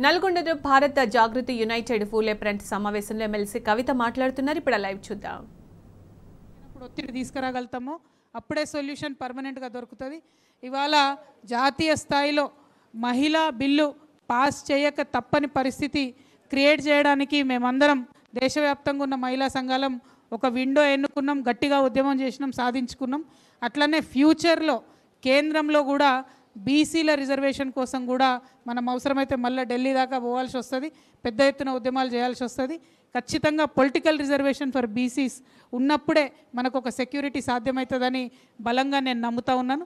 నల్గొండ భారత జాగృతి United Phule front సమావేశంలో MLC కవిత మాట్లాడుతున్నారు. ఇప్పుడు లైవ్ చూద్దాం. ఇప్పుడు ఒత్తిడి తీసుకురాగలుగుతామో అప్పుడే సొల్యూషన్ పర్మనెంట్గా దొరుకుతుంది. ఇవాళ జాతీయ స్థాయిలో మహిళా బిల్లు పాస్ చేయక తప్పని పరిస్థితి క్రియేట్ చేయడానికి మేమందరం దేశవ్యాప్తంగా ఉన్న మహిళా సంఘాలం ఒక విండో ఎన్నుకున్నాం, గట్టిగా ఉద్యమం చేసినాం, సాధించుకున్నాం. అట్లనే ఫ్యూచర్లో కేంద్రంలో కూడా బీసీల రిజర్వేషన్ కోసం కూడా మనం అవసరమైతే మళ్ళీ ఢిల్లీ దాకా పోవాల్సి వస్తుంది, పెద్ద ఎత్తున ఉద్యమాలు చేయాల్సి వస్తుంది. ఖచ్చితంగా పొలిటికల్ రిజర్వేషన్ ఫర్ బీసీస్ ఉన్నప్పుడే మనకు ఒక సెక్యూరిటీ సాధ్యమవుతుందని బలంగా నేను నమ్ముతా ఉన్నాను.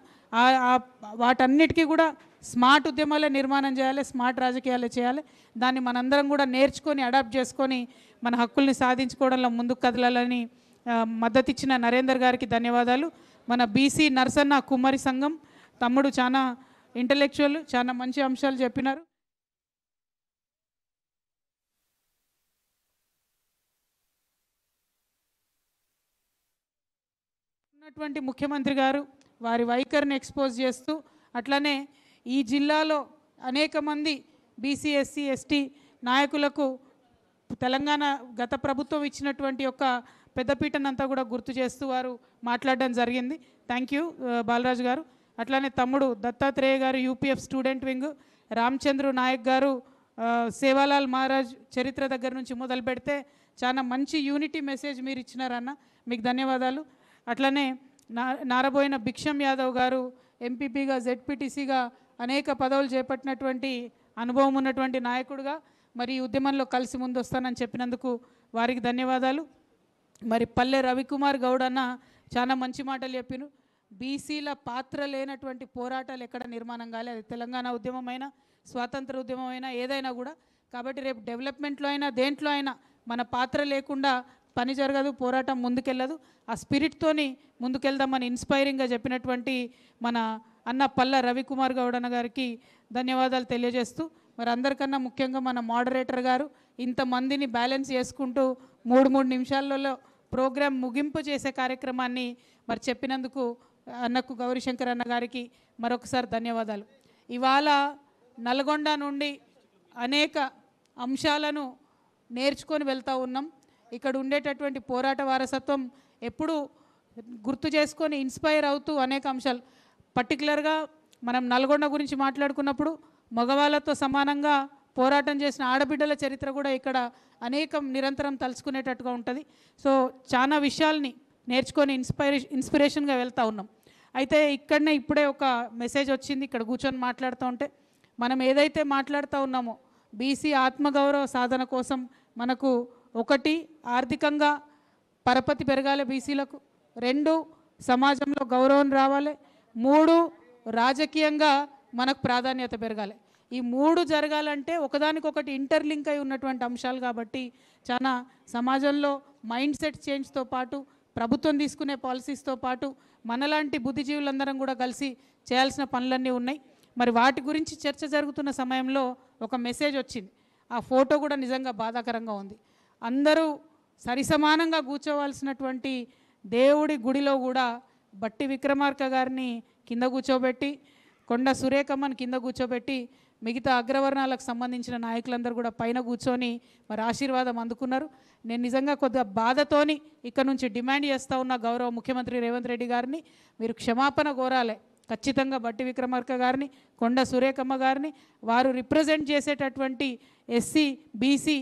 వాటన్నిటికీ కూడా స్మార్ట్ ఉద్యమాలే నిర్మాణం చేయాలి, స్మార్ట్ రాజకీయాలే చేయాలి. దాన్ని మనందరం కూడా నేర్చుకొని అడాప్ట్ చేసుకొని మన హక్కుల్ని సాధించుకోవడంలో ముందుకు కదలాలని మద్దతు ఇచ్చిన నరేందర్ గారికి ధన్యవాదాలు. మన బీసీ నర్సన్న కుమ్మరి సంఘం తమ్ముడు చాలా ఇంటలెక్చువల్, చాలా మంచి అంశాలు చెప్పినారు. ఉన్నటువంటి ముఖ్యమంత్రి గారు వారి వైఖరిని ఎక్స్పోజ్ చేస్తూ అట్లనే ఈ జిల్లాలో అనేక మంది బీసీ ఎస్సీ ఎస్టీ నాయకులకు తెలంగాణ గత ప్రభుత్వం ఇచ్చినటువంటి యొక్క పెద్దపీటనంతా కూడా గుర్తు చేస్తూ వారు మాట్లాడడం జరిగింది. థ్యాంక్ యూ బాలరాజు గారు. అట్లానే తమ్ముడు దత్తాత్రేయ గారు UPF student wing, Ramachandru Naik గారు సేవాలాల్ మహారాజ్ చరిత్ర దగ్గర నుంచి మొదలు పెడితే చాలా మంచి యూనిటీ మెసేజ్ మీరు ఇచ్చినారన్న, మీకు ధన్యవాదాలు. అట్లనే నారబోయిన భిక్షం యాదవ్ గారు ఎంపీపీగా జెడ్పీటీసీగా అనేక పదవులు చేపట్టినటువంటి అనుభవం ఉన్నటువంటి నాయకుడుగా మరి ఈ ఉద్యమంలో కలిసి ముందు వస్తానని చెప్పినందుకు వారికి ధన్యవాదాలు. మరి పల్లె రవికుమార్ గౌడ్ అన్న చాలా మంచి మాటలు చెప్పిను. బీసీల పాత్ర లేనటువంటి పోరాటాలు ఎక్కడ నిర్మాణం కాలే, అది తెలంగాణ ఉద్యమమైనా స్వాతంత్ర ఉద్యమమైనా ఏదైనా కూడా. కాబట్టి రేపు డెవలప్మెంట్లో అయినా దేంట్లో అయినా మన పాత్ర లేకుండా పని జరగదు, పోరాటం ముందుకెళ్ళదు. ఆ స్పిరిట్తోని ముందుకెళ్దామని ఇన్స్పైరింగ్గా చెప్పినటువంటి మన అన్న పల్ల రవికుమార్ గౌడ్ అన్న గారికి ధన్యవాదాలు తెలియజేస్తూ, మరి అందరికన్నా ముఖ్యంగా మన మోడరేటర్ గారు ఇంతమందిని బ్యాలెన్స్ చేసుకుంటూ 3 నిమిషాలలో ప్రోగ్రాం ముగింపు చేసే కార్యక్రమాన్ని మరి చెప్పినందుకు అన్నకు గౌరీశంకర్ అన్న గారికి మరొకసారి ధన్యవాదాలు. ఇవాళ నల్గొండ నుండి అనేక అంశాలను నేర్చుకొని వెళ్తూ ఉన్నాం. ఇక్కడ ఉండేటటువంటి పోరాట వారసత్వం ఎప్పుడు గుర్తు చేసుకొని ఇన్స్పైర్ అవుతూ అనేక అంశాలు, పర్టికులర్గా మనం నల్గొండ గురించి మాట్లాడుకున్నప్పుడు మగవాళ్ళతో సమానంగా పోరాటం చేసిన ఆడబిడ్డల చరిత్ర కూడా ఇక్కడ అనేకం నిరంతరం తలుచుకునేటట్టుగా ఉంటుంది. సో చాలా విషయాల్ని నేర్చుకొని ఇన్స్పిరేషన్గా వెళ్తూ ఉన్నాం. అయితే ఇక్కడనే ఇప్పుడే ఒక మెసేజ్ వచ్చింది, ఇక్కడ కూర్చొని మాట్లాడుతూ ఉంటే మనం ఏదైతే మాట్లాడుతూ ఉన్నామో బీసీ ఆత్మగౌరవ సాధన కోసం మనకు 1 ఆర్థికంగా పరపతి పెరగాలి బీసీలకు, 2 సమాజంలో గౌరవం రావాలి, 3 రాజకీయంగా మనకు ప్రాధాన్యత పెరగాలి. ఈ 3 జరగాలంటే ఒకదానికొకటి ఇంటర్లింక్ అయి ఉన్నటువంటి అంశాలు. కాబట్టి చాలా సమాజంలో మైండ్ సెట్ చేంజ్తో పాటు ప్రభుత్వం తీసుకునే పాలసీస్తో పాటు మనలాంటి బుద్ధిజీవులందరం కూడా కలిసి చేయాల్సిన పనులన్నీ ఉన్నాయి. మరి వాటి గురించి చర్చ జరుగుతున్న సమయంలో ఒక మెసేజ్ వచ్చింది. ఆ ఫోటో కూడా నిజంగా బాధాకరంగా ఉంది. అందరూ సరిసమానంగా కూర్చోవలసినటువంటి దేవుడి గుడిలో కూడా బట్టి విక్రమార్క గారిని కింద కూర్చోబెట్టి, కొండ సురేఖమ్మని కింద కూర్చోబెట్టి, మిగతా అగ్రవర్ణాలకు సంబంధించిన నాయకులందరూ కూడా పైన కూర్చొని మరి ఆశీర్వాదం అందుకున్నారు. నేను నిజంగా కొద్దిగా బాధతోని ఇక్కడ నుంచి డిమాండ్ చేస్తూ ఉన్న గౌరవ ముఖ్యమంత్రి రేవంత్ రెడ్డి గారిని మీరు క్షమాపణ కోరాలి. ఖచ్చితంగా బట్టి విక్రమార్క గారిని, కొండ సురేఖమ్మ గారిని, వారు రిప్రజెంట్ చేసేటటువంటి ఎస్సీ బీసీ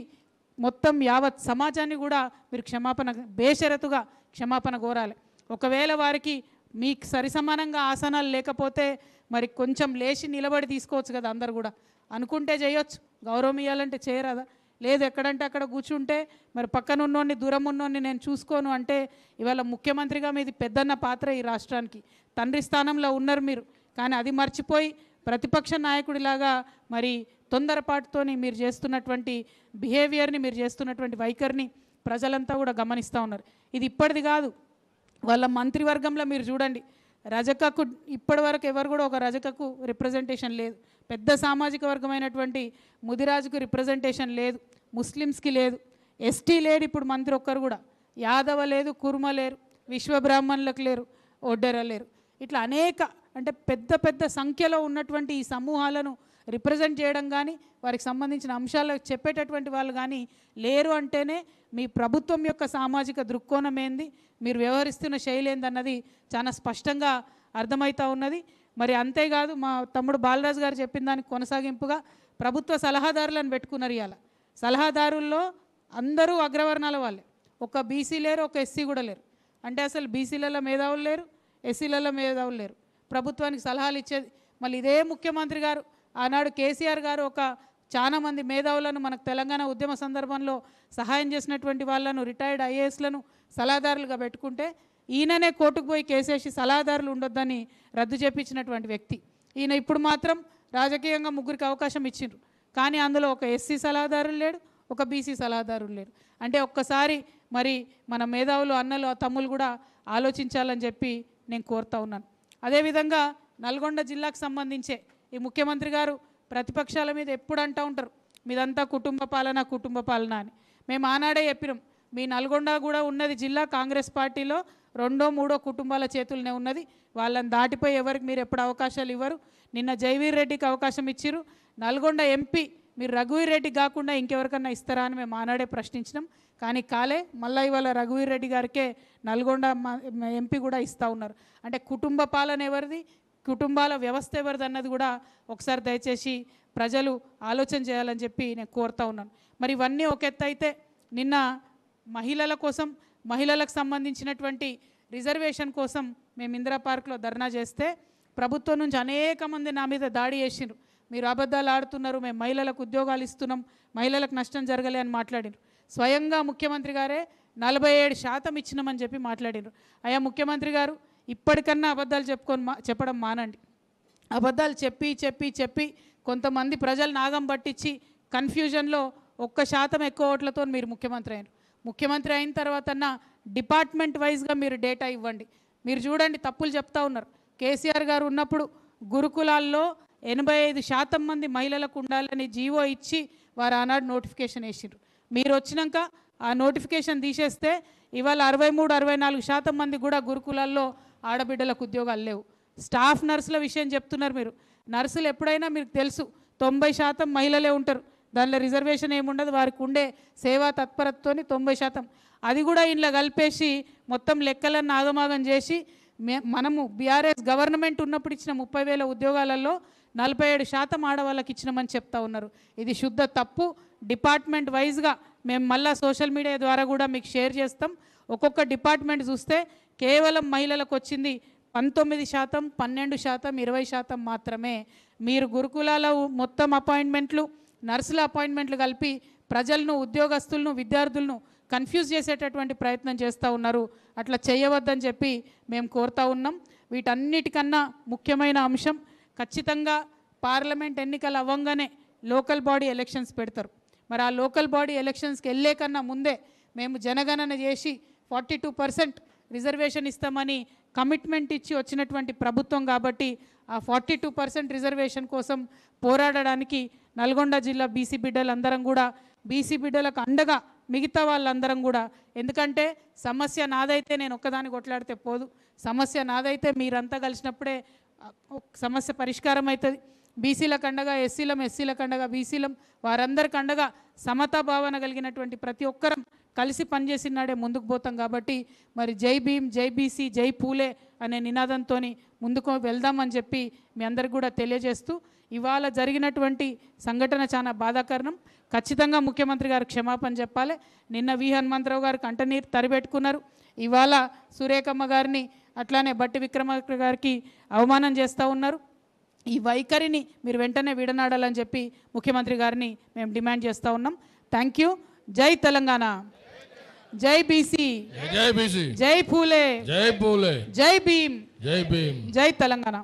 మొత్తం యావత్ సమాజాన్ని కూడా మీరు క్షమాపణ బేషరతుగా క్షమాపణ కోరాలి. ఒకవేళ వారికి మీకు సరిసమానంగా ఆసనాలు లేకపోతే మరి కొంచెం లేచి నిలబడి తీసుకోవచ్చు కదా, అందరు కూడా అనుకుంటే చేయొచ్చు. గౌరవం ఇవ్వాలంటే చేయరాదా? లేదు ఎక్కడంటే అక్కడ కూర్చుంటే మరి పక్కన ఉన్నోడిని దూరం ఉన్నోడిని నేను చూసుకోను అంటే, ఇవాళ ముఖ్యమంత్రిగా మీది పెద్దన్న పాత్ర ఈ రాష్ట్రానికి, తండ్రి స్థానంలో ఉన్నారు మీరు. కానీ అది మర్చిపోయి ప్రతిపక్ష నాయకుడిలాగా మరి తొందరపాటుతోని మీరు చేస్తున్నటువంటి బిహేవియర్ని, మీరు చేస్తున్నటువంటి వైఖరిని ప్రజలంతా కూడా గమనిస్తూ ఉన్నారు. ఇది ఇప్పటిది కాదు, వాళ్ళ మంత్రివర్గంలో మీరు చూడండి, రజకకు ఇప్పటి వరకు ఎవరు కూడా ఒక రజకకు రిప్రజెంటేషన్ లేదు. పెద్ద సామాజిక వర్గమైనటువంటి ముదిరాజుకు రిప్రజెంటేషన్ లేదు, ముస్లిమ్స్కి లేదు, ఎస్టీ లేడు ఇప్పుడు మంత్రి ఒక్కరు కూడా, యాదవ లేదు, కుర్మ లేరు, విశ్వబ్రాహ్మణులకు లేరు, ఒడ్డెర లేరు. ఇట్లా అనేక అంటే పెద్ద పెద్ద సంఖ్యలో ఉన్నటువంటి ఈ సమూహాలను రిప్రజెంట్ చేయడం కానీ వారికి సంబంధించిన అంశాలు చెప్పేటటువంటి వాళ్ళు కానీ లేరు అంటేనే మీ ప్రభుత్వం యొక్క సామాజిక దృక్కోణం ఏంది, మీరు వ్యవహరిస్తున్న శైలి ఏందన్నది చాలా స్పష్టంగా అర్థమవుతూ ఉన్నది. మరి అంతేకాదు మా తమ్ముడు బాలరాజు గారు చెప్పిన దానికి కొనసాగింపుగా ప్రభుత్వ సలహాదారులను పెట్టుకున్నారు. ఇవాళ సలహాదారుల్లో అందరూ అగ్రవర్ణాల వాళ్ళే, ఒక బీసీ లేరు, ఒక ఎస్సీ కూడా లేరు. అంటే అసలు బీసీలలో మేధావులు లేరు, ఎస్సీలలో మేధావులు లేరు. ప్రభుత్వానికి సలహాలు ఇచ్చేది మళ్ళీ ఇదే ముఖ్యమంత్రి గారు. ఆనాడు కేసీఆర్ గారు ఒక చాలా మంది మేధావులను మనకు తెలంగాణ ఉద్యమ సందర్భంలో సహాయం చేసినటువంటి వాళ్ళను రిటైర్డ్ ఐఏఎస్లను సలహాదారులుగా పెట్టుకుంటే ఈయననే కోర్టుకు పోయి కేసేసి సలహాదారులు ఉండొద్దని రద్దు చేపించినటువంటి వ్యక్తి ఈయన. ఇప్పుడు మాత్రం రాజకీయంగా ముగ్గురికి అవకాశం ఇచ్చిండ్రు, కానీ అందులో ఒక ఎస్సీ సలహాదారులు లేడు, ఒక బీసీ సలహాదారులు లేరు. అంటే ఒక్కసారి మరి మన మేధావులు అన్నలు తమ్ముళ్ళు కూడా ఆలోచించాలని చెప్పి నేను కోరుతా ఉన్నాను. అదేవిధంగా నల్గొండ జిల్లాకు సంబంధించే ఈ ముఖ్యమంత్రి గారు ప్రతిపక్షాల మీద ఎప్పుడు అంటూ ఉంటారు మీదంతా కుటుంబ పాలన అని. మేము ఆనాడే చెప్పినాం, మీ నల్గొండ కూడా ఉన్నది జిల్లా కాంగ్రెస్ పార్టీలో 2, 3 కుటుంబాల చేతులనే ఉన్నది. వాళ్ళని దాటిపోయి ఎవరికి మీరు ఎప్పుడు అవకాశాలు ఇవ్వరు. నిన్న జైవీర్ రెడ్డికి అవకాశం ఇచ్చిరు. నల్గొండ ఎంపీ మీరు రఘువీర్ రెడ్డి కాకుండా ఇంకెవరికన్నా ఇస్తారా అని మేము ఆనాడే ప్రశ్నించినాం, కానీ కాలే. మళ్ళీ ఇవాళ రఘువీర్ రెడ్డి గారికే నల్గొండ ఎంపీ కూడా ఇస్తూ ఉన్నారు. అంటే కుటుంబ పాలన ఎవరిది, కుటుంబాల వ్యవస్థ ఎవరిది అన్నది కూడా ఒకసారి దయచేసి ప్రజలు ఆలోచన చేయాలని చెప్పి నేను కోరుతా ఉన్నాను. మరి ఇవన్నీ ఒక ఎత్తు అయితే, నిన్న మహిళల కోసం, మహిళలకు సంబంధించినటువంటి రిజర్వేషన్ కోసం మేము ఇందిరా పార్క్లో ధర్నా చేస్తే ప్రభుత్వం నుంచి అనేక మంది నా మీద దాడి చేసిండ్రు. మీరు అబద్ధాలు ఆడుతున్నారు, మేము మహిళలకు ఉద్యోగాలు ఇస్తున్నాం, మహిళలకు నష్టం జరగలే అని మాట్లాడినారు. స్వయంగా ముఖ్యమంత్రి గారే 47% ఇచ్చినామని చెప్పి మాట్లాడినారు. అయ్యా ముఖ్యమంత్రి గారు, ఇప్పటికన్నా అబద్ధాలు చెప్పడం మానండి. అబద్ధాలు చెప్పి చెప్పి చెప్పి కొంతమంది ప్రజలు నాగం పట్టించి కన్ఫ్యూజన్లో 1% ఎక్కువ ఓట్లతో మీరు ముఖ్యమంత్రి అయినారు. ముఖ్యమంత్రి అయిన తర్వాత డిపార్ట్మెంట్ వైజ్గా మీరు డేటా ఇవ్వండి. మీరు చూడండి, తప్పులు చెప్తా ఉన్నారు. కేసీఆర్ గారు ఉన్నప్పుడు గురుకులాల్లో 85% మంది మహిళలకు ఉండాలని జీవో ఇచ్చి వారు ఆనాడు నోటిఫికేషన్ వేసిండ్రు. మీరు వచ్చినాక ఆ నోటిఫికేషన్ తీసేస్తే ఇవాళ 63-64% మంది కూడా గురుకులాల్లో ఆడబిడ్డలకు ఉద్యోగాలు లేవు. స్టాఫ్ నర్సుల విషయం చెప్తున్నారు మీరు. నర్సులు ఎప్పుడైనా మీకు తెలుసు 90% మహిళలే ఉంటారు, దానిలో రిజర్వేషన్ ఏముండదు. వారికి ఉండే సేవా తత్పరతతో 90%, అది కూడా ఇంట్లో కలిపేసి మొత్తం లెక్కలను ఆగమాగం చేసి మనము బీఆర్ఎస్ గవర్నమెంట్ ఉన్నప్పుడు ఇచ్చిన 30,000 ఉద్యోగాలలో 47% ఆడవాళ్ళకి ఇచ్చినామని చెప్తా ఉన్నారు. ఇది శుద్ధ తప్పు. డిపార్ట్మెంట్ వైజ్గా మేము మళ్ళీ సోషల్ మీడియా ద్వారా కూడా మీకు షేర్ చేస్తాం. ఒక్కొక్క డిపార్ట్మెంట్ చూస్తే కేవలం మహిళలకు వచ్చింది 19%, 12%, 20% మాత్రమే. మీరు గురుకులాల మొత్తం అపాయింట్మెంట్లు, నర్సుల అపాయింట్మెంట్లు కలిపి ప్రజలను, ఉద్యోగస్తులను, విద్యార్థులను కన్ఫ్యూజ్ చేసేటటువంటి ప్రయత్నం చేస్తూ ఉన్నారు. అట్లా చేయవద్దని చెప్పి మేము కోరుతా ఉన్నాం. వీటన్నిటికన్నా ముఖ్యమైన అంశం, ఖచ్చితంగా పార్లమెంట్ ఎన్నికలు అవ్వంగానే లోకల్ బాడీ ఎలక్షన్స్ పెడతారు. మరి ఆ లోకల్ బాడీ ఎలక్షన్స్కి వెళ్ళే కన్నా ముందే మేము జనగణన చేసి 42% రిజర్వేషన్ ఇస్తామని కమిట్మెంట్ ఇచ్చి వచ్చినటువంటి ప్రభుత్వం కాబట్టి ఆ 42% రిజర్వేషన్ కోసం పోరాడడానికి నల్గొండ జిల్లా బీసీ బిడ్డలందరం కూడా, బీసీ బిడ్డలకు అండగా మిగతా వాళ్ళందరం కూడా, ఎందుకంటే సమస్య నాదైతే నేను ఒక్కదాన్ని కొట్లాడితే పోదు, సమస్య నాదైతే మీరంతా కలిసినప్పుడే సమస్య పరిష్కారం అవుతుంది. బీసీలకు అండగా ఎస్సీలం, ఎస్సీలకు అండగా బీసీలం, వారందరికి అండగా సమతా భావన కలిగినటువంటి ప్రతి ఒక్కరం కలిసి పనిచేసినాడే ముందుకు పోతాం. కాబట్టి మరి జై భీమ్, జై బీసీ, జై పూలే అనే నినాదంతో ముందుకు వెళ్దామని చెప్పి మీ అందరికి కూడా తెలియజేస్తూ, ఇవాళ జరిగినటువంటి సంఘటన చాలా బాధాకరణం. ఖచ్చితంగా ముఖ్యమంత్రి గారు క్షమాపణ చెప్పాలి. నిన్న వి హనుమంతరావు గారు కంటనీరు తరిపెట్టుకున్నారు. ఇవాళ సురేఖమ్మ గారిని అట్లానే బట్టి విక్రమార్క గారికి అవమానం చేస్తూ ఉన్నారు. ఈ వైఖరిని మీరు వెంటనే విడనాడాలని చెప్పి ముఖ్యమంత్రి గారిని మేము డిమాండ్ చేస్తూ ఉన్నాం. Thank you. జై తెలంగాణ, జై బీసీ, జై పూలే, జై భీమ్, జై తెలంగాణ.